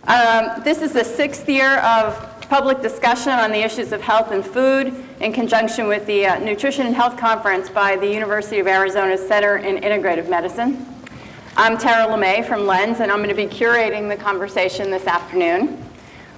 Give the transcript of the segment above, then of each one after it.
This is the 6th year of public discussion on the issues of health and food in conjunction with the Nutrition and Health Conference by the University of Arizona's Center in Integrative Medicine. I'm Tara Lemmey from Lens, and I'm going to be curating the conversation this afternoon.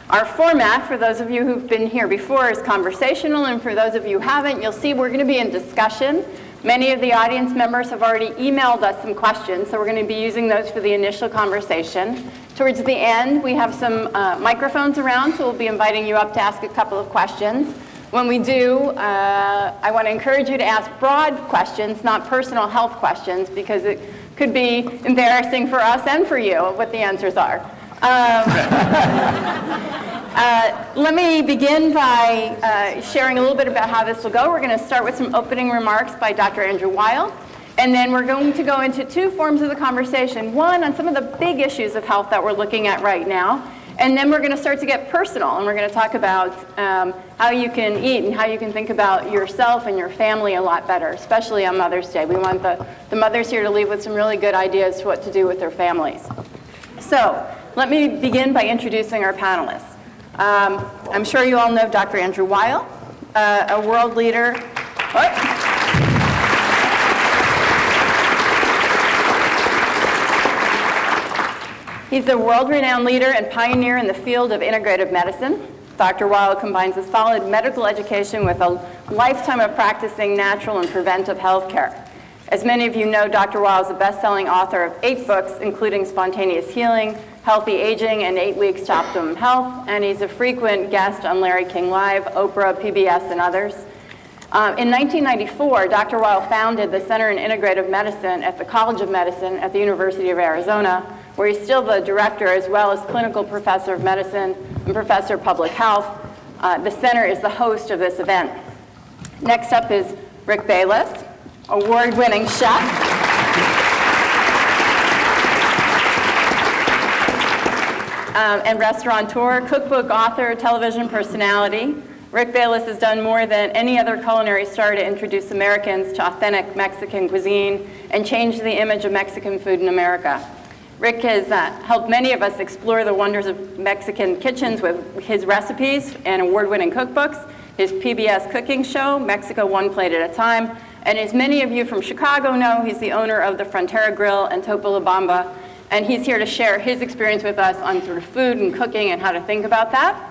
Our format, for those of you who've been here before, is conversational, and for those of you who haven't, you'll see we're going to be in discussion. Many of the audience members have already emailed us some questions, so we're going to be using those for the initial conversation. Towards the end, we have some microphones around, so we'll be inviting you up to ask a couple of questions. When we do, I want to encourage you to ask broad questions, not personal health questions, because it could be embarrassing for us and for you what the answers are. Let me begin by sharing a little bit about how this will go. We're going to start with some opening remarks by Dr. Andrew Weil, and then we're going to go into two forms of the conversation. One, on some of the big issues of health that we're looking at right now, and then we're going to start to get personal, and we're going to talk about how you can eat and how you can think about yourself and your family a lot better, especially on Mother's Day. We want the mothers here to leave with some really good ideas to what to do with their families. So let me begin by introducing our panelists. I'm sure you all know Dr. Andrew Weil, a world leader. He's a world-renowned leader and pioneer in the field of integrative medicine. Dr. Weil combines a solid medical education with a lifetime of practicing natural and preventive health care. As many of you know, Dr. Weil is a best-selling author of 8 books, including Spontaneous Healing, Healthy Aging, and 8 Weeks to Optimum Health, and he's a frequent guest on Larry King Live, Oprah, PBS, and others. In 1994, Dr. Weil founded the Center in Integrative Medicine at the College of Medicine at the University of Arizona, where he's still the director as well as clinical professor of medicine and professor of public health. The center is the host of this event. Next up is Rick Bayless, award-winning chef. And restaurateur, cookbook author, television personality. Rick Bayless has done more than any other culinary star to introduce Americans to authentic Mexican cuisine and change the image of Mexican food in America. Rick has helped many of us explore the wonders of Mexican kitchens with his recipes and award-winning cookbooks, his PBS cooking show, Mexico One Plate at a Time, and as many of you from Chicago know, he's the owner of the Frontera Grill and Topo La Bamba, and he's here to share his experience with us on sort of food and cooking and how to think about that.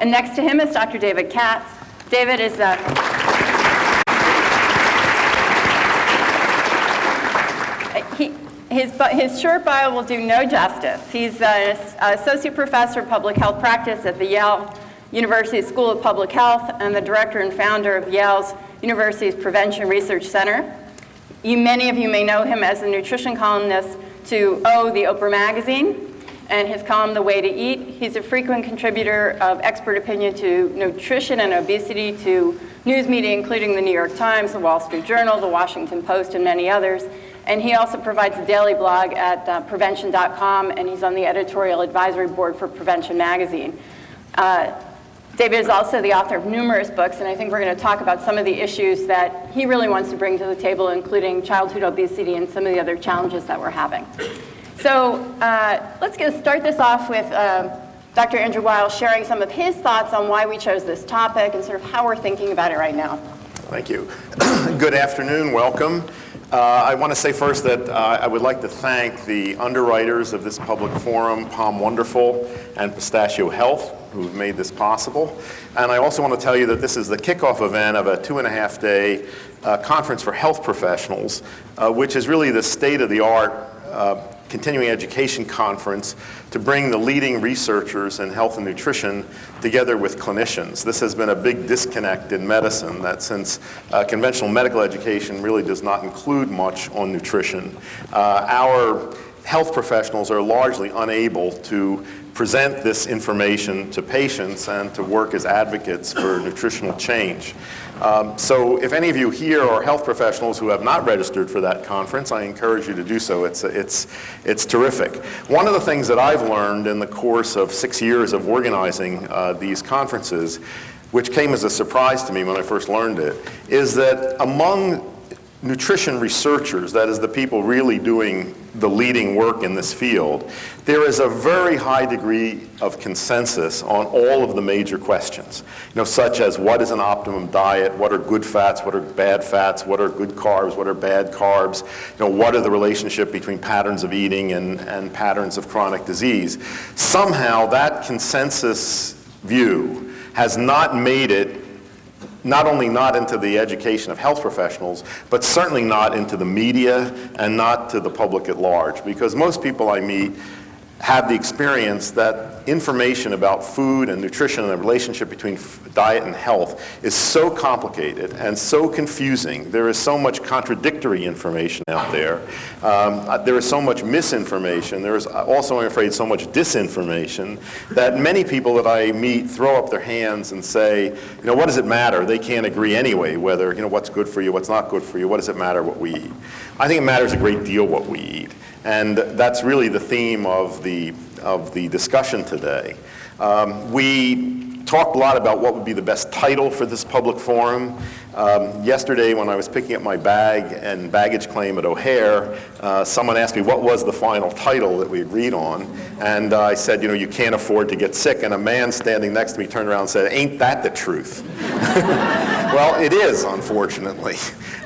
And next to him is Dr. David Katz. David is his short bio will do no justice. He's an associate professor of public health practice at the Yale University School of Public Health and the director and founder of Yale's University's Prevention Research Center. Many of you may know him as a nutrition columnist to the Oprah magazine and his column, The Way to Eat. He's a frequent contributor of expert opinion to nutrition and obesity to news media, including the New York Times, the Wall Street Journal, the Washington Post, and many others. And he also provides a daily blog at prevention.com, and he's on the editorial advisory board for Prevention magazine. David is also the author of numerous books, and I think we're going to talk about some of the issues that he really wants to bring to the table, including childhood obesity and some of the other challenges that we're having. So let's start this off with Dr. Andrew Weil sharing some of his thoughts on why we chose this topic and sort of how we're thinking about it right now. Thank you. Good afternoon. Welcome. I want to say first that I would like to thank the underwriters of this public forum, Palm Wonderful and Pistachio Health, who've made this possible. And I also want to tell you that this is the kickoff event of a 2.5-day conference for health professionals, which is really the state-of-the-art continuing education conference to bring the leading researchers in health and nutrition together with clinicians. This has been a big disconnect in medicine, that since conventional medical education really does not include much on nutrition, our health professionals are largely unable to present this information to patients and to work as advocates for nutritional change. So if any of you here are health professionals who have not registered for that conference, I encourage you to do so. It's terrific. One of the things that I've learned in the course of 6 years of organizing these conferences, which came as a surprise to me when I first learned it, is that among nutrition researchers, that is the people really doing the leading work in this field, there is a very high degree of consensus on all of the major questions, such as what is an optimum diet, what are good fats, what are bad fats, what are good carbs, what are bad carbs, what are the relationship between patterns of eating and patterns of chronic disease. Somehow that consensus view has not made it not only not into the education of health professionals, but certainly not into the media and not to the public at large. Because most people I meet have the experience that information about food and nutrition and the relationship between diet and health is so complicated and so confusing. There is so much contradictory information out there. There is so much misinformation. There is also, I'm afraid, so much disinformation that many people that I meet throw up their hands and say, what does it matter? They can't agree anyway, whether, what's good for you, what's not good for you, what does it matter what we eat? I think it matters a great deal what we eat. And that's really the theme of the discussion today. We talked a lot about what would be the best title for this public forum. Yesterday when I was picking up my bag and baggage claim at O'Hare, someone asked me what was the final title that we agreed on. And I said, you can't afford to get sick. And a man standing next to me turned around and said, ain't that the truth? Well, it is, unfortunately.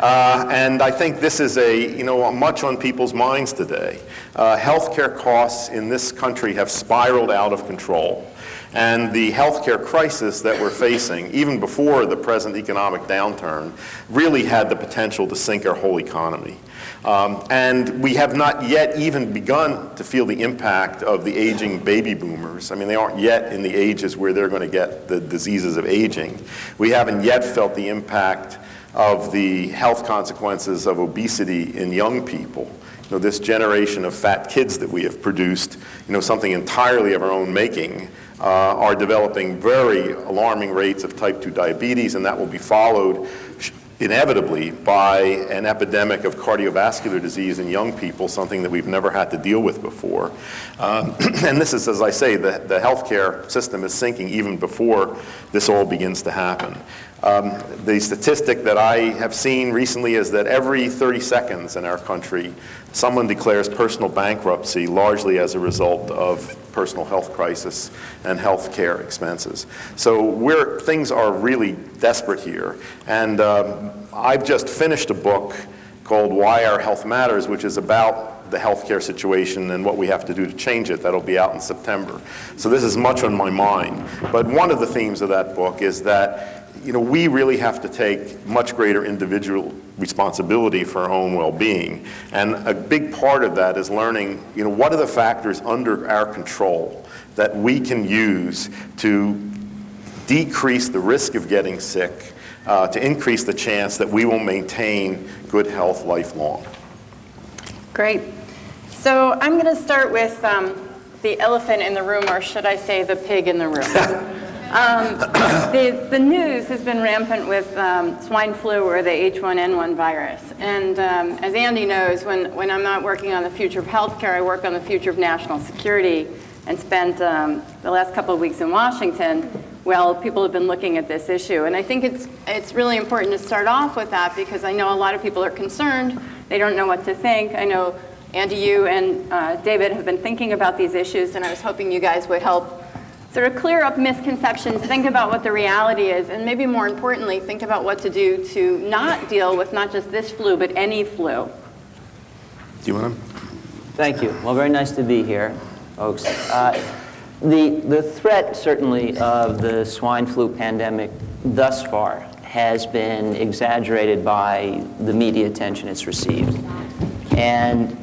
And I think this is much on people's minds today. Healthcare costs in this country have spiraled out of control. And the healthcare crisis that we're facing, even before the present economic downturn, really had the potential to sink our whole economy. And we have not yet even begun to feel the impact of the aging baby boomers. I mean, they aren't yet in the ages where they're going to get the diseases of aging. We haven't yet felt the impact of the health consequences of obesity in young people. This generation of fat kids that we have produced, something entirely of our own making, are developing very alarming rates of type 2 diabetes, and that will be followed inevitably by an epidemic of cardiovascular disease in young people, something that we've never had to deal with before. And this is, as I say, the healthcare system is sinking even before this all begins to happen. The statistic that I have seen recently is that every 30 seconds in our country, someone declares personal bankruptcy, largely as a result of personal health crisis and health care expenses. So things are really desperate here. And I've just finished a book called Why Our Health Matters, which is about the healthcare situation and what we have to do to change it. That'll be out in September. So this is much on my mind. But one of the themes of that book is that we really have to take much greater individual responsibility for our own well-being. And a big part of that is learning, what are the factors under our control that we can use to decrease the risk of getting sick, to increase the chance that we will maintain good health lifelong. Great. So I'm going to start with the elephant in the room, or should I say the pig in the room. The news has been rampant with swine flu or the H1N1 virus. And as Andy knows, when I'm not working on the future of healthcare, I work on the future of national security, and spent the last couple of weeks in Washington. Well, people have been looking at this issue. And I think it's really important to start off with that, because I know a lot of people are concerned. They don't know what to think. I know, Andy, you and David have been thinking about these issues, and I was hoping you guys would help sort of clear up misconceptions, think about what the reality is, and maybe more importantly, think about what to do to not deal with not just this flu, but any flu. Do you want to? Thank you. Well, very nice to be here, folks. The threat, certainly, of the swine flu pandemic thus far has been exaggerated by the media attention it's received. And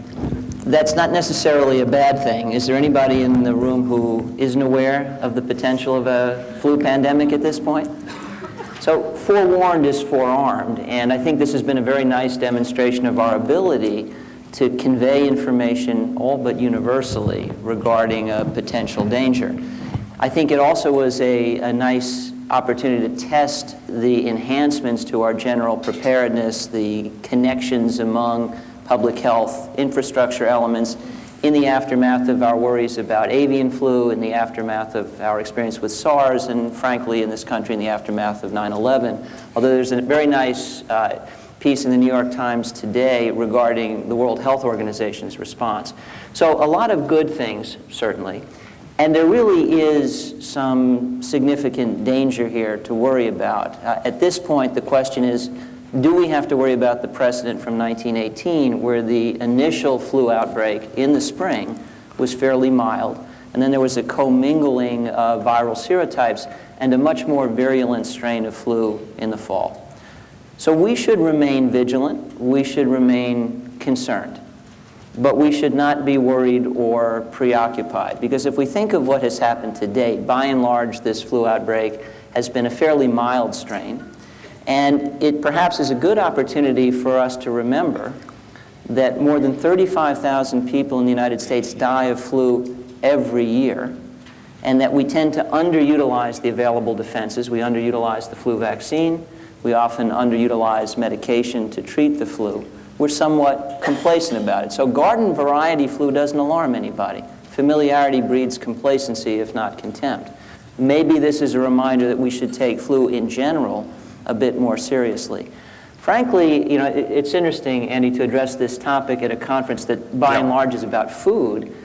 that's not necessarily a bad thing. Is there anybody in the room who isn't aware of the potential of a flu pandemic at this point? So forewarned is forearmed, and I think this has been a very nice demonstration of our ability to convey information all but universally regarding a potential danger. I think it also was a nice opportunity to test the enhancements to our general preparedness, the connections among public health infrastructure elements in the aftermath of our worries about avian flu, in the aftermath of our experience with SARS, and frankly in this country in the aftermath of 9/11. Although there's a very nice piece in the New York Times today regarding the World Health Organization's response. So a lot of good things, certainly. And there really is some significant danger here to worry about. At this point, the question is, do we have to worry about the precedent from 1918 where the initial flu outbreak in the spring was fairly mild, and then there was a commingling of viral serotypes and a much more virulent strain of flu in the fall? So we should remain vigilant, we should remain concerned, but we should not be worried or preoccupied, because if we think of what has happened to date, by and large this flu outbreak has been a fairly mild strain, and it perhaps is a good opportunity for us to remember that more than 35,000 people in the United States die of flu every year, and that we tend to underutilize the available defenses. We underutilize the flu vaccine. We often underutilize medication to treat the flu. We're somewhat complacent about it. So garden variety flu doesn't alarm anybody. Familiarity breeds complacency, if not contempt. Maybe this is a reminder that we should take flu in general a bit more seriously. Frankly, you know, it's interesting, Andy, to address this topic at a conference that by and large is about food,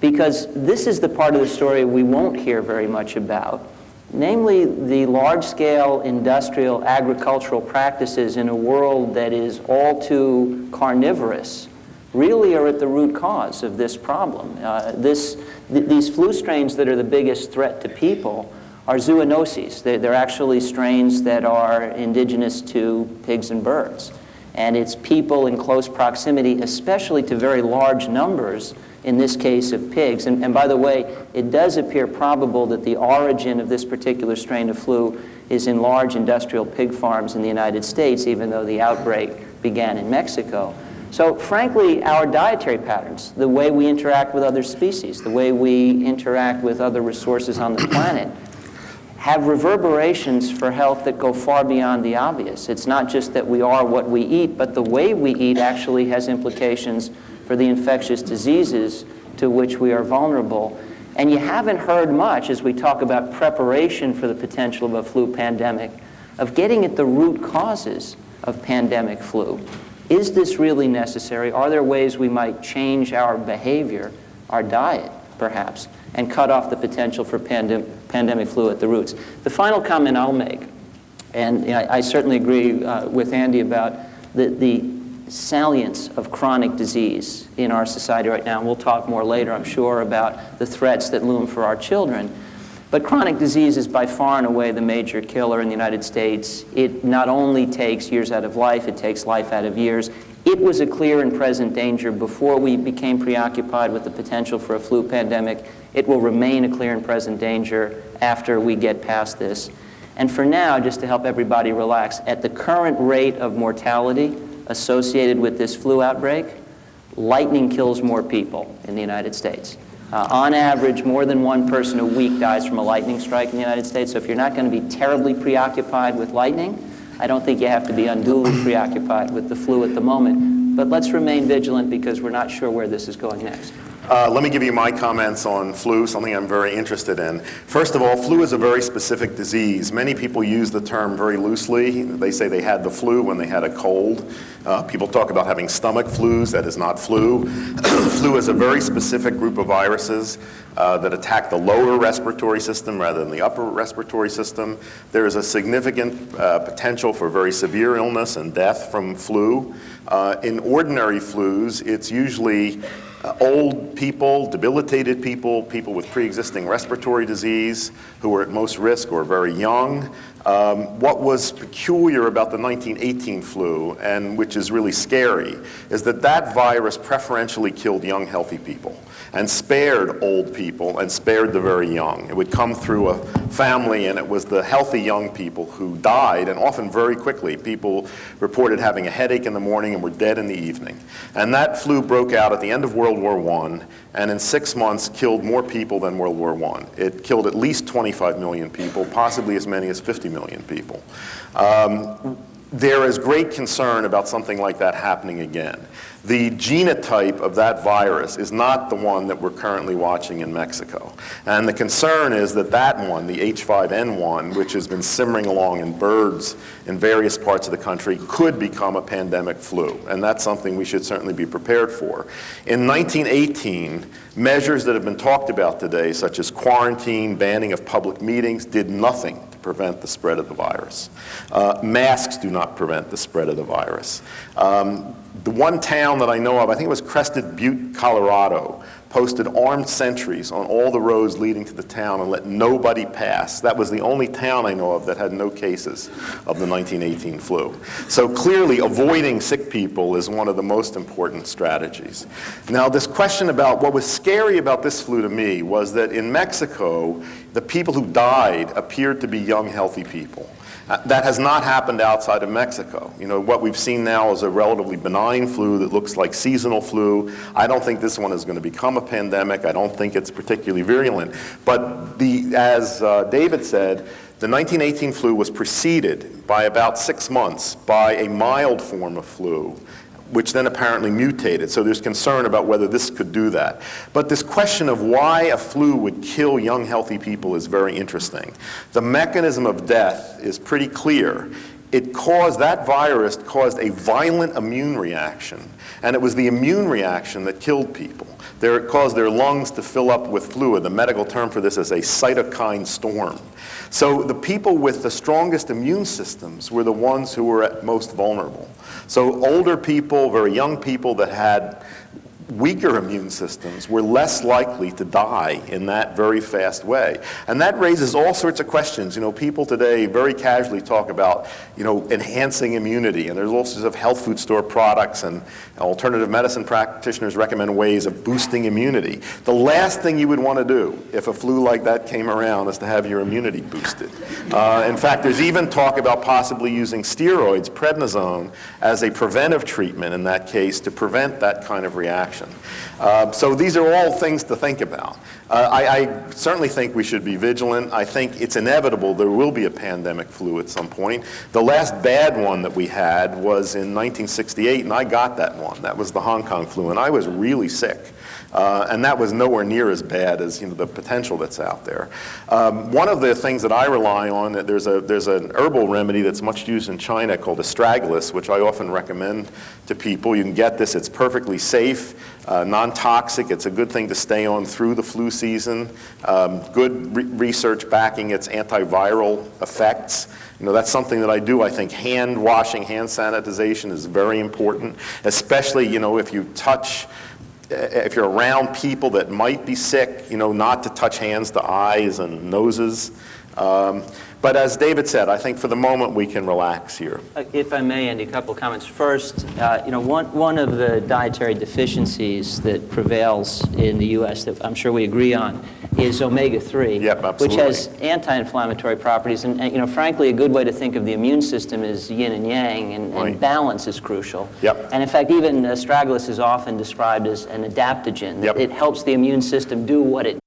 because this is the part of the story we won't hear very much about, namely the large-scale industrial agricultural practices in a world that is all too carnivorous really are at the root cause of this problem. These flu strains that are the biggest threat to people are zoonoses. They're actually strains that are indigenous to pigs and birds. And it's people in close proximity, especially to very large numbers, in this case of pigs. And by the way, it does appear probable that the origin of this particular strain of flu is in large industrial pig farms in the United States, even though the outbreak began in Mexico. So frankly, our dietary patterns, the way we interact with other species, the way we interact with other resources on the planet, have reverberations for health that go far beyond the obvious. It's not just that we are what we eat, but the way we eat actually has implications for the infectious diseases to which we are vulnerable. And you haven't heard much, as we talk about preparation for the potential of a flu pandemic, of getting at the root causes of pandemic flu. Is this really necessary? Are there ways we might change our behavior, our diet, perhaps, and cut off the potential for pandemic flu at the roots? The final comment I'll make, and you know, I certainly agree with Andy about the salience of chronic disease in our society right now. And we'll talk more later, I'm sure, about the threats that loom for our children. But chronic disease is by far and away the major killer in the United States. It not only takes years out of life, it takes life out of years. It was a clear and present danger before we became preoccupied with the potential for a flu pandemic. It will remain a clear and present danger after we get past this. And for now, just to help everybody relax, at the current rate of mortality associated with this flu outbreak, lightning kills more people in the United States. On average, more than one person a week dies from a lightning strike in the United States. So if you're not going to be terribly preoccupied with lightning, I don't think you have to be unduly preoccupied with the flu at the moment. But let's remain vigilant because we're not sure where this is going next. Let me give you my comments on flu, something I'm very interested in. First of all, flu is a very specific disease. Many people use the term very loosely. They say they had the flu when they had a cold. People talk about having stomach flus. That is not flu. Flu is a very specific group of viruses that attack the lower respiratory system rather than the upper respiratory system. There is a significant potential for very severe illness and death from flu. In ordinary flus, it's usually old people, debilitated people, people with pre-existing respiratory disease who are at most risk or very young. What was peculiar about the 1918 flu, and which is really scary, is that that virus preferentially killed young, healthy people and spared old people and spared the very young. It would come through a family, and it was the healthy young people who died, and often very quickly. People reported having a headache in the morning and were dead in the evening. And that flu broke out at the end of World War I, and in 6 months killed more people than World War I. It killed at least 25 million people, possibly as many as 50 million people. there is great concern about something like that happening again. The genotype of that virus is not the one that we're currently watching in Mexico. And the concern is that that one, the H5N1, which has been simmering along in birds in various parts of the country, could become a pandemic flu. And that's something we should certainly be prepared for. In 1918, measures that have been talked about today, such as quarantine, banning of public meetings, did nothing to prevent the spread of the virus. Masks do not prevent the spread of the virus. The one town that I know of, I think it was Crested Butte, Colorado, posted armed sentries on all the roads leading to the town and let nobody pass. That was the only town I know of that had no cases of the 1918 flu. So clearly, avoiding sick people is one of the most important strategies. Now, this question about what was scary about this flu to me was that in Mexico, the people who died appeared to be young, healthy people. That has not happened outside of Mexico. You know, what we've seen now is a relatively benign flu that looks like seasonal flu. I don't think this one is going to become a pandemic. I don't think it's particularly virulent. But as David said, the 1918 flu was preceded by about 6 months by a mild form of flu, which then apparently mutated. So there's concern about whether this could do that. But this question of why a flu would kill young, healthy people is very interesting. The mechanism of death is pretty clear. That virus caused a violent immune reaction, and it was the immune reaction that killed people. It caused their lungs to fill up with fluid. The medical term for this is a cytokine storm. So the people with the strongest immune systems were the ones who were at most vulnerable. So older people, very young people that had weaker immune systems were less likely to die in that very fast way. And that raises all sorts of questions. You know, people today very casually talk about, you know, enhancing immunity, and there's all sorts of health food store products, and alternative medicine practitioners recommend ways of boosting immunity. The last thing you would want to do if a flu like that came around is to have your immunity boosted. In fact, there's even talk about possibly using steroids, prednisone, as a preventive treatment in that case to prevent that kind of reaction. So these are all things to think about. I certainly think we should be vigilant. I think it's inevitable there will be a pandemic flu at some point. The last bad one that we had was in 1968, and I got that one. That was the Hong Kong flu, and I was really sick. And that was nowhere near as bad as, you know, the potential that's out there. One of the things that I rely on, there's an herbal remedy that's much used in China called astragalus, which I often recommend to people. You can get this, it's perfectly safe, non-toxic, it's a good thing to stay on through the flu season. Good research backing its antiviral effects. You know, that's something that I do. I think hand washing, hand sanitization is very important, especially, you know, if you're around people that might be sick, you know, not to touch hands to eyes and noses. But as David said, I think for the moment we can relax here. If I may, Andy, a couple of comments. First, you know, one of the dietary deficiencies that prevails in the U.S. that I'm sure we agree on is omega-3, Yep, absolutely. which has anti-inflammatory properties. And, you know, frankly, a good way to think of the immune system is yin and yang, and Right. balance is crucial. Yep. And in fact, even astragalus is often described as an adaptogen. Yep. It helps the immune system do what it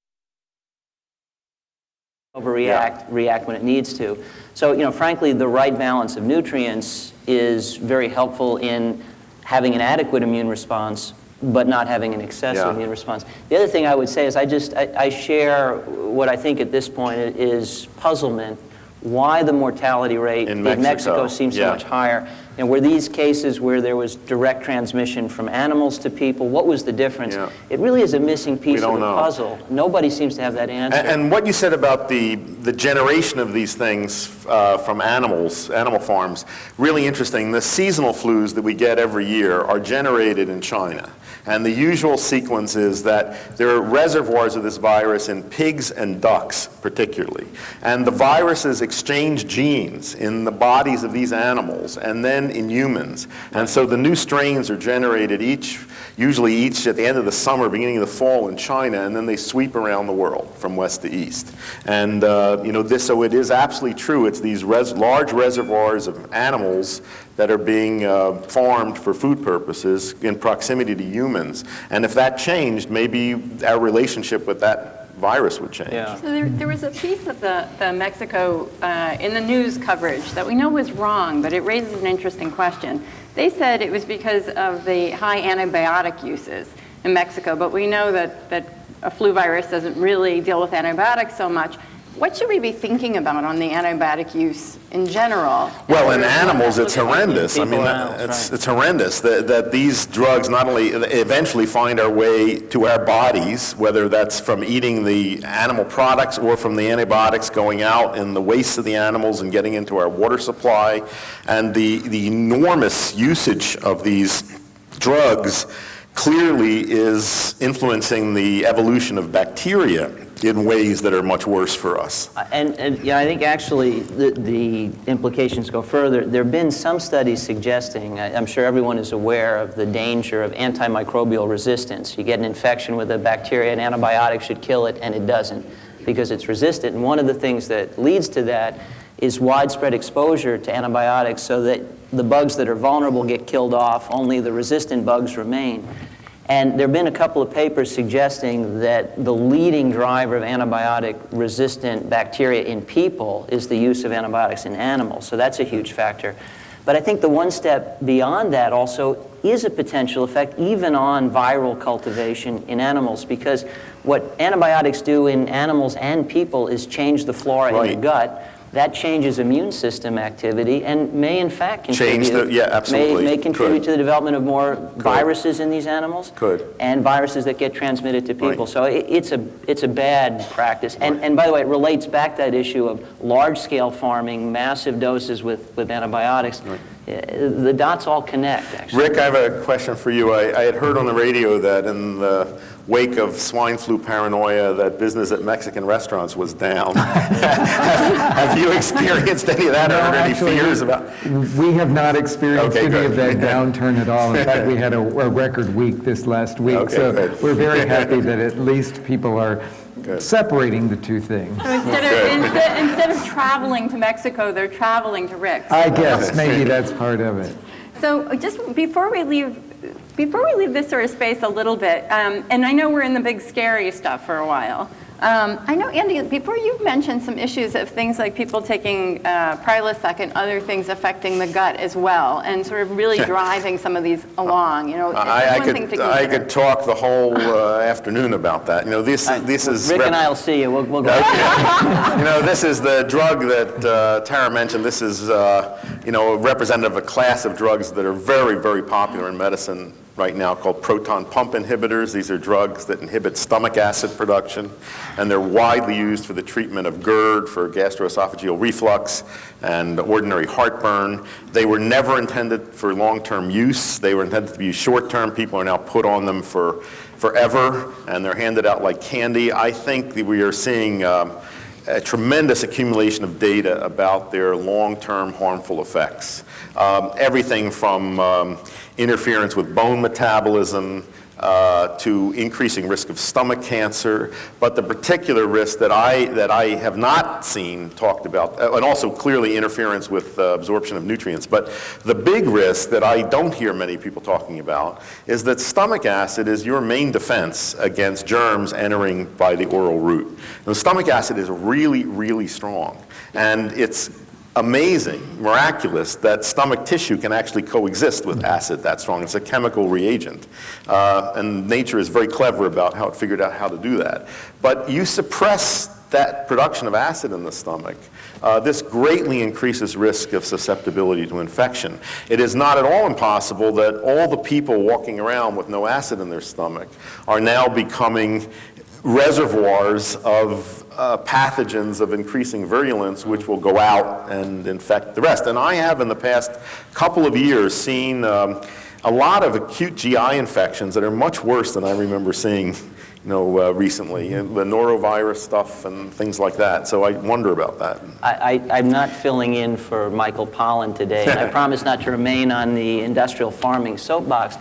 react when it needs to. So, you know, frankly, the right balance of nutrients is very helpful in having an adequate immune response, but not having an excessive immune response. The other thing I would say is I share what I think at this point is puzzlement. Why the mortality rate in Mexico seems so much higher. And were these cases where there was direct transmission from animals to people? What was the difference? Yeah. It really is a missing piece of the know. puzzle. Nobody seems to have that answer. And what you said about the generation of these things from animal farms, really interesting. The seasonal flus that we get every year are generated in China. And the usual sequence is that there are reservoirs of this virus in pigs and ducks, particularly. And the viruses exchange genes in the bodies of these animals and then in humans. And so the new strains are generated usually each at the end of the summer, beginning of the fall in China, and then they sweep around the world from west to east. And you know, so it is absolutely true. It's these large reservoirs of animals that are being farmed for food purposes in proximity to humans. And if that changed, maybe our relationship with that virus would change. Yeah. So there was a piece of the Mexico in the news coverage that we know was wrong, but it raises an interesting question. They said it was because of the high antibiotic uses in Mexico, but we know that a flu virus doesn't really deal with antibiotics so much. What should we be thinking about on the antibiotic use in general? Well, in animals, it's horrendous. I mean, People, animals, it's horrendous that these drugs not only eventually find our way to our bodies, whether that's from eating the animal products or from the antibiotics going out in the waste of the animals and getting into our water supply, and the enormous usage of these drugs clearly is influencing the evolution of bacteria in ways that are much worse for us. And yeah, I think actually the implications go further. There have been some studies suggesting, I'm sure everyone is aware of the danger of antimicrobial resistance. You get an infection with a bacteria, an antibiotic should kill it, and it doesn't because it's resistant. And one of the things that leads to that is widespread exposure to antibiotics so that the bugs that are vulnerable get killed off, only the resistant bugs remain. And there have been a couple of papers suggesting that the leading driver of antibiotic-resistant bacteria in people is the use of antibiotics in animals. So that's a huge factor. But I think the one step beyond that also is a potential effect even on viral cultivation in animals, because what antibiotics do in animals and people is change the flora in the gut. That changes immune system activity and may in fact contribute, may contribute to the development of more viruses in these animals. And viruses that get transmitted to people. So it's a bad practice. And by the way, it relates back to that issue of large-scale farming, massive doses with antibiotics. The dots all connect, actually. Rick, I have a question for you. I had heard on the radio that in the wake of swine flu paranoia that business at Mexican restaurants was down. Have you experienced any of that or heard any fears about? We have not experienced any of that downturn at all. In fact, we had a record week this last week. We're very happy that at least people are separating the two things. So instead of traveling to Mexico, they're traveling to Rick's. I guess maybe that's part of it. So just before we leave this sort of space a little bit, and I know we're in the big scary stuff for a while. I know, Andy, before you've mentioned some issues of things like people taking Prilosec and other things affecting the gut as well, and sort of really driving some of these along. You know, I could talk the whole afternoon about that. You know, this is Rick and I will see you. We'll go. You know, this is the drug that Tara mentioned. This is representative of a class of drugs that are very, very popular in medicine right now called proton pump inhibitors. These are drugs that inhibit stomach acid production, and they're widely used for the treatment of GERD, for gastroesophageal reflux, and ordinary heartburn. They were never intended for long-term use. They were intended to be used short-term. People are now put on them for forever, and they're handed out like candy. I think that we are seeing a tremendous accumulation of data about their long-term harmful effects. Everything from interference with bone metabolism to increasing risk of stomach cancer, but the particular risk that I have not seen talked about, and also clearly interference with absorption of nutrients, but the big risk that I don't hear many people talking about is that stomach acid is your main defense against germs entering by the oral route. Now, stomach acid is really, really strong, and it's amazing, miraculous, that stomach tissue can actually coexist with acid that strong. It's a chemical reagent. And nature is very clever about how it figured out how to do that. But you suppress that production of acid in the stomach, this greatly increases risk of susceptibility to infection. It is not at all impossible that all the people walking around with no acid in their stomach are now becoming reservoirs of pathogens of increasing virulence, which will go out and infect the rest. And I have, in the past couple of years, seen a lot of acute GI infections that are much worse than I remember seeing, recently, the norovirus stuff and things like that. So I wonder about that. I'm not filling in for Michael Pollan today, and I promise not to remain on the industrial farming soapbox.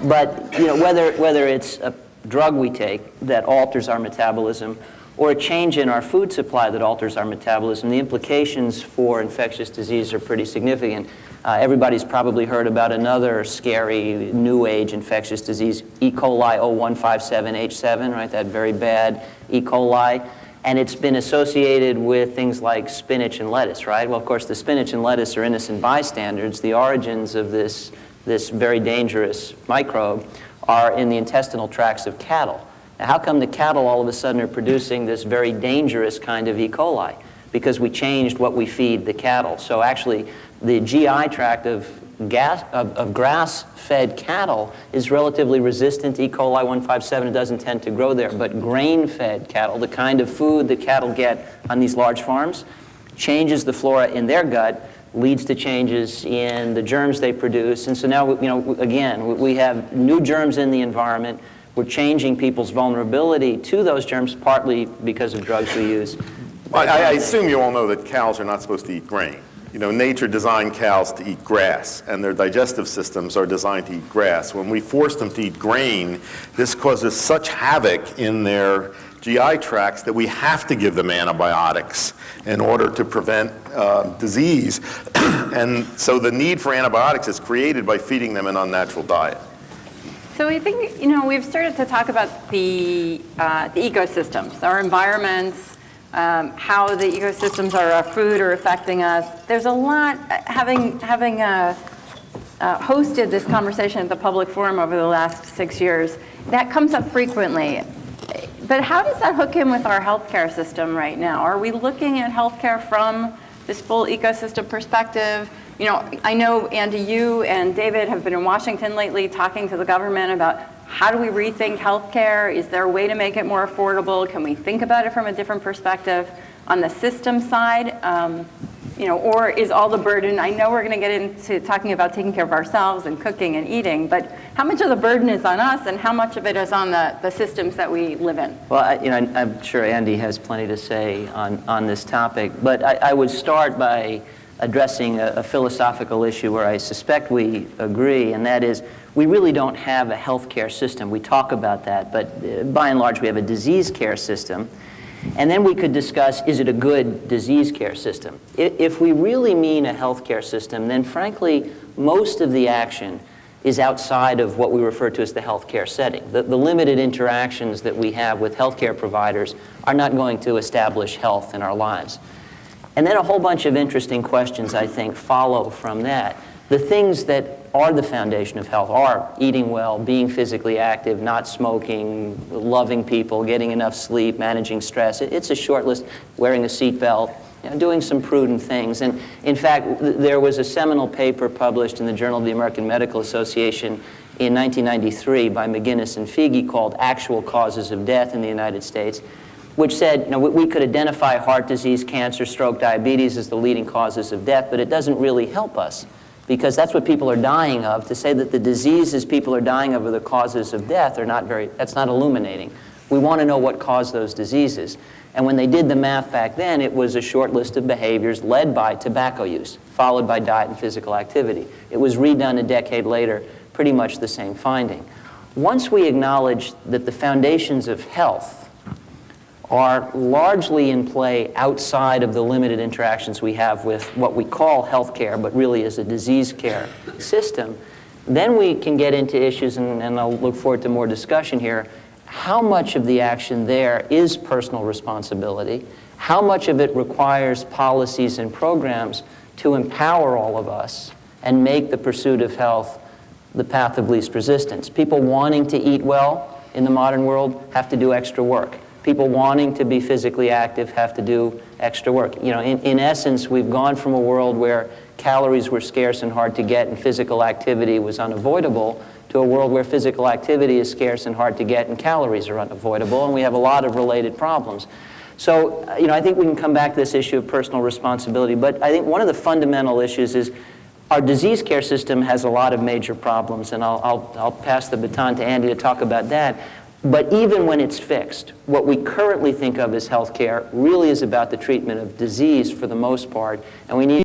But whether it's a drug we take that alters our metabolism, or a change in our food supply that alters our metabolism, the implications for infectious disease are pretty significant. Everybody's probably heard about another scary new age infectious disease, E. coli 0157H7, right? That very bad E. coli. And it's been associated with things like spinach and lettuce, right? Well, of course, the spinach and lettuce are innocent bystanders. The origins of this very dangerous microbe are in the intestinal tracts of cattle. Now, how come the cattle all of a sudden are producing this very dangerous kind of E. coli? Because we changed what we feed the cattle. So actually, the GI tract of grass-fed cattle is relatively resistant to E. coli 157. It doesn't tend to grow there. But grain-fed cattle, the kind of food that cattle get on these large farms, changes the flora in their gut, leads to changes in the germs they produce. And so now, again, we have new germs in the environment. We're changing people's vulnerability to those germs, partly because of drugs we use. I assume you all know that cows are not supposed to eat grain. Nature designed cows to eat grass, and their digestive systems are designed to eat grass. When we force them to eat grain, this causes such havoc in their GI tracts that we have to give them antibiotics in order to prevent disease. And so the need for antibiotics is created by feeding them an unnatural diet. So I think, we've started to talk about the ecosystems, our environments, how the ecosystems are our food are affecting us. There's a lot, having hosted this conversation at the public forum over the last 6 years, that comes up frequently. But how does that hook in with our healthcare system right now? Are we looking at healthcare from this full ecosystem perspective? I know, Andy, you and David have been in Washington lately talking to the government about how do we rethink healthcare? Is there a way to make it more affordable? Can we think about it from a different perspective on the system side? Or is all the burden, I know we're going to get into talking about taking care of ourselves and cooking and eating, but how much of the burden is on us and how much of it is on the systems that we live in? Well, I'm sure Andy has plenty to say on this topic, but I would start by addressing a philosophical issue where I suspect we agree, and that is we really don't have a healthcare system. We talk about that, but by and large we have a disease care system. And then we could discuss, is it a good disease care system? If we really mean a healthcare system, then frankly, most of the action is outside of what we refer to as the healthcare setting. The limited interactions that we have with healthcare providers are not going to establish health in our lives. And then a whole bunch of interesting questions, I think, follow from that. The things that are the foundation of health are eating well, being physically active, not smoking, loving people, getting enough sleep, managing stress. It's a short list, wearing a seatbelt, doing some prudent things. And in fact, there was a seminal paper published in the Journal of the American Medical Association in 1993 by McGinnis and Figi called Actual Causes of Death in the United States, which said we could identify heart disease, cancer, stroke, diabetes as the leading causes of death, but it doesn't really help us because that's what people are dying of. To say that the diseases people are dying of are the causes of death that's not illuminating. We want to know what caused those diseases. And when they did the math back then, it was a short list of behaviors led by tobacco use, followed by diet and physical activity. It was redone a decade later, pretty much the same finding. Once we acknowledge that the foundations of health are largely in play outside of the limited interactions we have with what we call healthcare, but really is a disease care system, then we can get into issues, and I'll look forward to more discussion here, how much of the action there is personal responsibility, how much of it requires policies and programs to empower all of us and make the pursuit of health the path of least resistance. People wanting to eat well in the modern world have to do extra work. People wanting to be physically active have to do extra work. In essence, we've gone from a world where calories were scarce and hard to get and physical activity was unavoidable to a world where physical activity is scarce and hard to get and calories are unavoidable, and we have a lot of related problems. So, I think we can come back to this issue of personal responsibility, but I think one of the fundamental issues is our disease care system has a lot of major problems, and I'll pass the baton to Andy to talk about that. But even when it's fixed, what we currently think of as healthcare really is about the treatment of disease for the most part, and we need